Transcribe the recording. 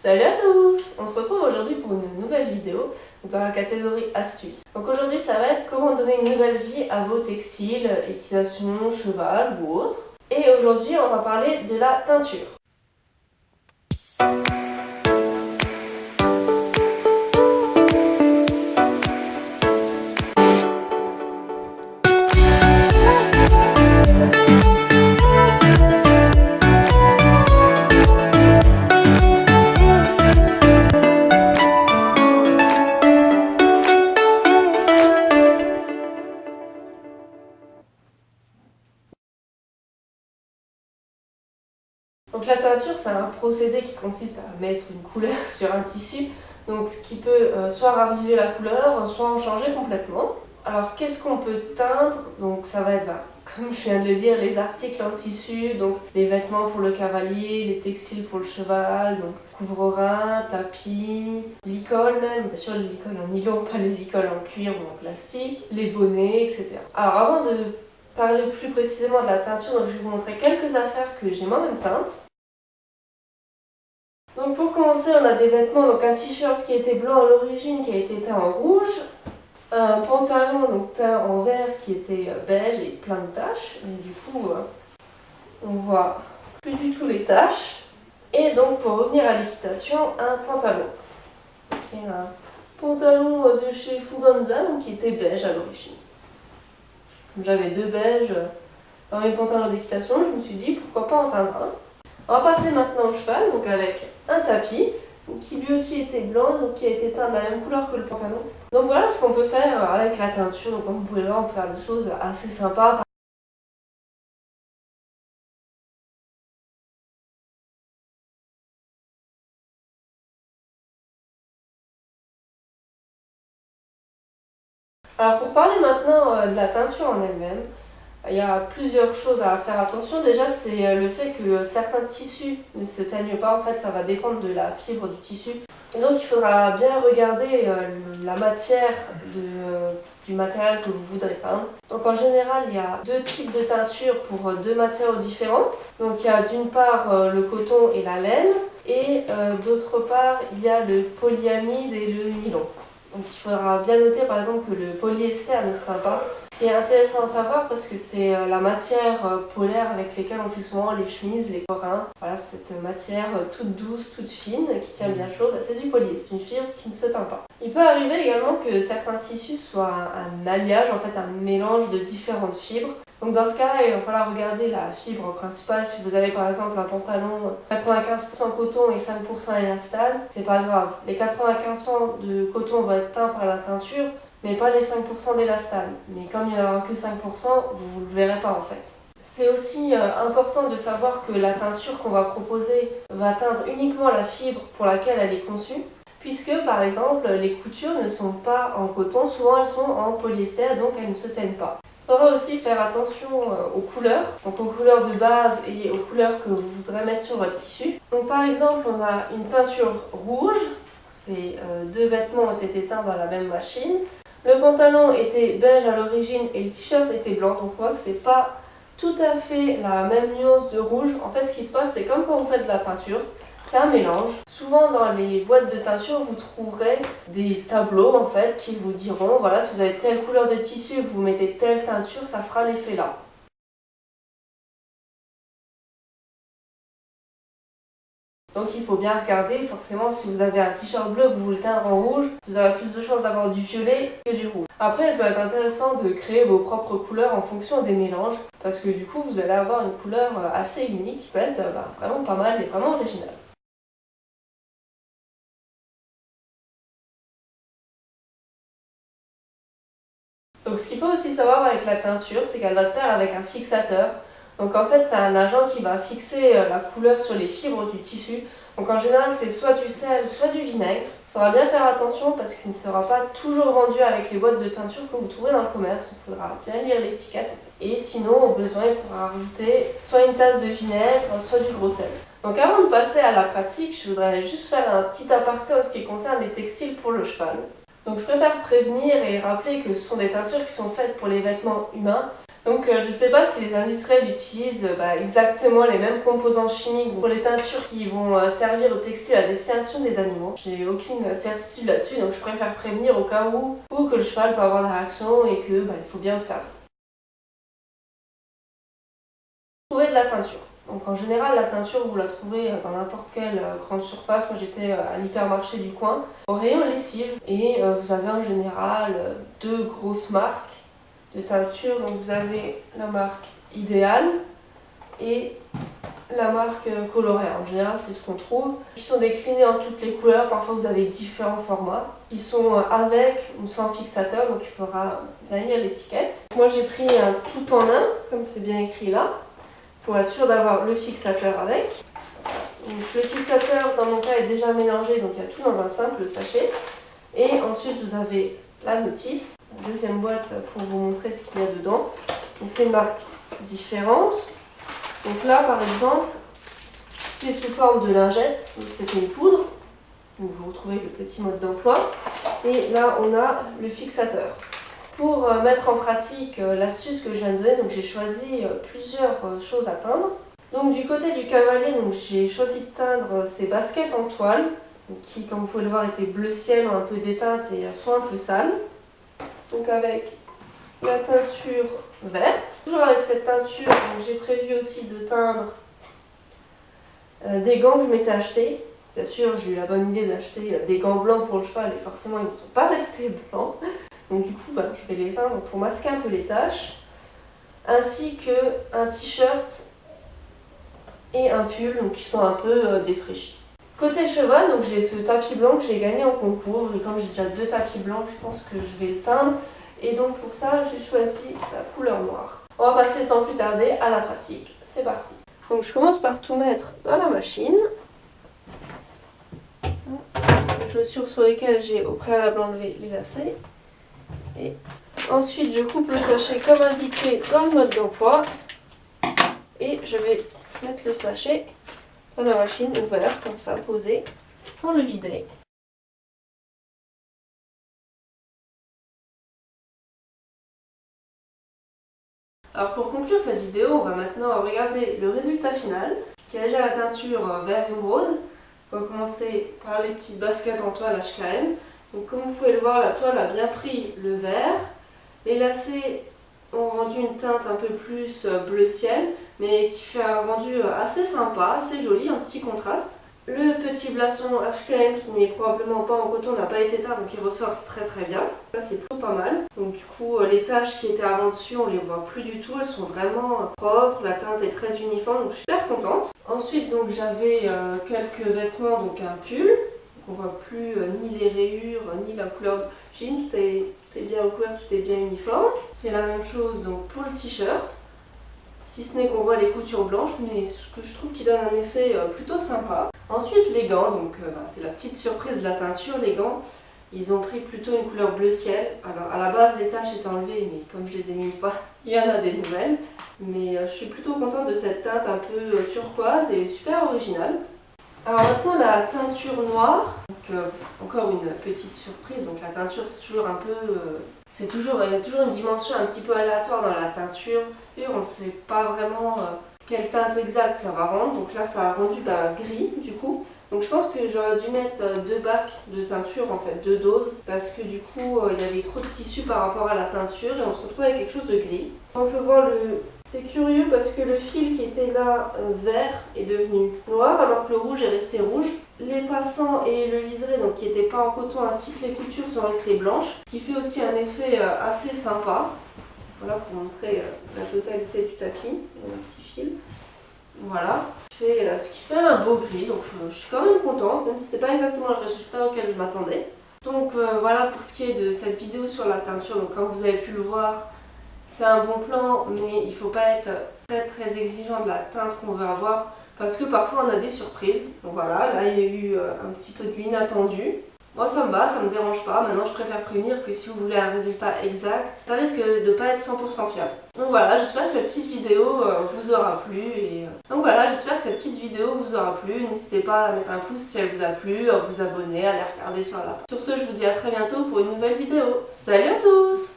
Salut à tous! On se retrouve aujourd'hui pour une nouvelle vidéo dans la catégorie astuces. Donc aujourd'hui ça va être comment donner une nouvelle vie à vos textiles, équitation, cheval ou autre. Et aujourd'hui on va parler de la teinture. Donc la teinture, c'est un procédé qui consiste à mettre une couleur sur un tissu, donc ce qui peut soit raviver la couleur, soit en changer complètement. Alors qu'est-ce qu'on peut teindre? Donc ça va être, comme je viens de le dire, les articles en tissu, donc les vêtements pour le cavalier, les textiles pour le cheval, donc couvre-reins, tapis, licoles même, bien sûr les licoles en nylon, pas les licoles en cuir ou en plastique, les bonnets, etc. Alors avant de parler plus précisément de la teinture, donc je vais vous montrer quelques affaires que j'ai moi-même teintes. Donc pour commencer, on a des vêtements, donc un t-shirt qui était blanc à l'origine, qui a été teint en rouge, un pantalon donc teint en vert qui était beige et plein de taches, et du coup on voit plus du tout les taches. Et donc pour revenir à l'équitation, un pantalon, qui est un pantalon de chez Fuganza, donc qui était beige à l'origine. J'avais deux beiges dans mes pantalons d'équitation, je me suis dit pourquoi pas en teindre un. On va passer maintenant au cheval, donc avec un tapis, qui lui aussi était blanc, donc qui a été teint de la même couleur que le pantalon. Donc voilà ce qu'on peut faire avec la teinture, donc comme vous pouvez voir on peut faire des choses assez sympas. Alors pour parler maintenant de la teinture en elle-même, il y a plusieurs choses à faire attention. Déjà, c'est le fait que certains tissus ne se teignent pas. En fait, ça va dépendre de la fibre du tissu. Et donc, il faudra bien regarder la matière du matériel que vous voudrez teindre. Donc, en général, il y a deux types de teinture pour deux matériaux différents. Donc, il y a d'une part le coton et la laine. Et d'autre part, il y a le polyamide et le nylon. Donc il faudra bien noter par exemple que le polyester ne sera pas. Ce qui est intéressant à savoir parce que c'est la matière polaire avec laquelle on fait souvent les chemises, les corins. Voilà, cette matière toute douce, toute fine, qui tient bien chaud, c'est du polyester, une fibre qui ne se teint pas. Il peut arriver également que certains tissus soient un alliage, en fait un mélange de différentes fibres. Donc dans ce cas-là, il va falloir regarder la fibre principale. Si vous avez par exemple un pantalon 95% coton et 5% élastane, c'est pas grave. Les 95% de coton vont être teints par la teinture, mais pas les 5% d'élastane. Mais comme il n'y en aura que 5%, vous ne le verrez pas en fait. C'est aussi important de savoir que la teinture qu'on va proposer va teindre uniquement la fibre pour laquelle elle est conçue. Puisque par exemple les coutures ne sont pas en coton, souvent elles sont en polyester, donc elles ne se teignent pas. Il faudra aussi faire attention aux couleurs, donc aux couleurs de base et aux couleurs que vous voudrez mettre sur votre tissu. Donc par exemple, on a une teinture rouge, ces deux vêtements ont été teints dans la même machine. Le pantalon était beige à l'origine et le t-shirt était blanc, donc on voit que c'est pas tout à fait la même nuance de rouge. En fait, ce qui se passe, c'est comme quand vous faites de la peinture. C'est un mélange. Souvent dans les boîtes de teinture, vous trouverez des tableaux en fait qui vous diront voilà, si vous avez telle couleur de tissu et que vous mettez telle teinture, ça fera l'effet là. Donc il faut bien regarder, forcément si vous avez un t-shirt bleu que vous voulez teindre en rouge, vous aurez plus de chances d'avoir du violet que du rouge. Après il peut être intéressant de créer vos propres couleurs en fonction des mélanges, parce que du coup vous allez avoir une couleur assez unique qui peut être vraiment pas mal et vraiment originale. Donc ce qu'il faut aussi savoir avec la teinture, c'est qu'elle va de pair avec un fixateur. Donc en fait c'est un agent qui va fixer la couleur sur les fibres du tissu. Donc en général c'est soit du sel, soit du vinaigre. Il faudra bien faire attention parce qu'il ne sera pas toujours vendu avec les boîtes de teinture que vous trouvez dans le commerce. Il faudra bien lire l'étiquette. Et sinon au besoin il faudra rajouter soit une tasse de vinaigre, soit du gros sel. Donc avant de passer à la pratique, je voudrais juste faire un petit aparté en ce qui concerne les textiles pour le cheval. Donc je préfère prévenir et rappeler que ce sont des teintures qui sont faites pour les vêtements humains. Donc je ne sais pas si les industriels utilisent exactement les mêmes composants chimiques pour les teintures qui vont servir au textile à destination des animaux. J'ai aucune certitude là-dessus, donc je préfère prévenir au cas où, ou que le cheval peut avoir des réactions et que il faut bien observer. Trouver de la teinture. Donc en général, la teinture, vous la trouvez dans n'importe quelle grande surface. Moi j'étais à l'hypermarché du coin, au rayon lessive, et vous avez en général deux grosses marques de teinture. Donc vous avez la marque Idéal et la marque Coloré. En général, c'est ce qu'on trouve. Ils sont déclinés en toutes les couleurs. Parfois, vous avez différents formats qui sont avec ou sans fixateur. Donc il faudra bien lire l'étiquette. Moi, j'ai pris un tout en un, comme c'est bien écrit là, pour être sûr d'avoir le fixateur avec. Donc, le fixateur, dans mon cas, est déjà mélangé. Donc il y a tout dans un simple sachet. Et ensuite, vous avez la notice. Deuxième boîte pour vous montrer ce qu'il y a dedans. Donc c'est une marque différente. Donc là par exemple, c'est sous forme de lingette, donc c'est une poudre. Donc vous retrouvez le petit mode d'emploi. Et là on a le fixateur. Pour mettre en pratique l'astuce que je viens de donner, donc j'ai choisi plusieurs choses à teindre. Donc du côté du cavalier, j'ai choisi de teindre ces baskets en toile, qui comme vous pouvez le voir étaient bleu ciel, un peu déteintes et sont un peu sales. Donc avec la teinture verte. Toujours avec cette teinture, j'ai prévu aussi de teindre des gants que je m'étais achetés. Bien sûr, j'ai eu la bonne idée d'acheter des gants blancs pour le cheval et forcément ils ne sont pas restés blancs. Donc du coup, je vais les teindre pour masquer un peu les taches. Ainsi qu'un t-shirt et un pull qui sont un peu défraîchis. Côté cheval, donc j'ai ce tapis blanc que j'ai gagné en concours, et comme j'ai déjà deux tapis blancs, je pense que je vais le teindre. Et donc pour ça, j'ai choisi la couleur noire. On va passer sans plus tarder à la pratique. C'est parti. Donc je commence par tout mettre dans la machine. Les chaussures sur lesquelles j'ai au préalable enlevé les lacets. Et ensuite, je coupe le sachet comme indiqué dans le mode d'emploi. Et je vais mettre le sachet dans la machine ouvert, comme ça, posé, sans le vider. Alors pour conclure cette vidéo, on va maintenant regarder le résultat final, qui a déjà la teinture vert émeraude. On va commencer par les petites baskets en toile HKM. Donc comme vous pouvez le voir, la toile a bien pris le vert. Les lacets ont rendu une teinte un peu plus bleu ciel, mais qui fait un rendu assez sympa, assez joli, un petit contraste. Le petit blason HKM qui n'est probablement pas en coton n'a pas été teint, donc il ressort très très bien. Ça c'est plutôt pas mal. Donc du coup les taches qui étaient avant dessus on les voit plus du tout, elles sont vraiment propres, la teinte est très uniforme, donc je suis super contente. Ensuite donc j'avais quelques vêtements, donc un pull. Donc on voit plus ni les rayures ni la couleur de jean, tout est bien recouvert, tout est bien uniforme. C'est la même chose donc pour le t-shirt. Si ce n'est qu'on voit les coutures blanches, mais ce que je trouve qui donne un effet plutôt sympa. Ensuite les gants, donc c'est la petite surprise de la teinture, les gants, ils ont pris plutôt une couleur bleu ciel. Alors à la base les taches étaient enlevées, mais comme je les ai mis une fois, il y en a des nouvelles. Mais je suis plutôt contente de cette teinte un peu turquoise et super originale. Alors maintenant la teinture noire, donc, encore une petite surprise, donc la teinture c'est toujours un peu... il y a toujours une dimension un petit peu aléatoire dans la teinture et on ne sait pas vraiment quelle teinte exacte ça va rendre. Donc là ça a rendu gris du coup. Donc je pense que j'aurais dû mettre deux bacs de teinture, en fait deux doses, parce que du coup il y avait trop de tissu par rapport à la teinture et on se retrouve avec quelque chose de gris. On peut voir c'est curieux parce que le fil qui était là vert est devenu noir alors que le rouge est resté rouge. Les passants et le liseré donc, qui n'étaient pas en coton ainsi que les coutures sont restées blanches, ce qui fait aussi un effet assez sympa. Voilà pour montrer la totalité du tapis, un petit fil. Voilà, ce qui fait un beau gris, donc je suis quand même contente, même si c'est pas exactement le résultat auquel je m'attendais. Donc voilà pour ce qui est de cette vidéo sur la teinture, donc comme vous avez pu le voir, c'est un bon plan, mais il ne faut pas être très exigeant de la teinte qu'on veut avoir, parce que parfois on a des surprises. Donc voilà, là il y a eu un petit peu de l'inattendu. Moi ça me va, ça me dérange pas. Maintenant je préfère prévenir que si vous voulez un résultat exact, ça risque de pas être 100% fiable. Donc voilà, j'espère que cette petite vidéo vous aura plu. Donc voilà, j'espère que cette petite vidéo vous aura plu. N'hésitez pas à mettre un pouce si elle vous a plu, à vous abonner, à les regarder sur là. Sur ce, je vous dis à très bientôt pour une nouvelle vidéo. Salut à tous!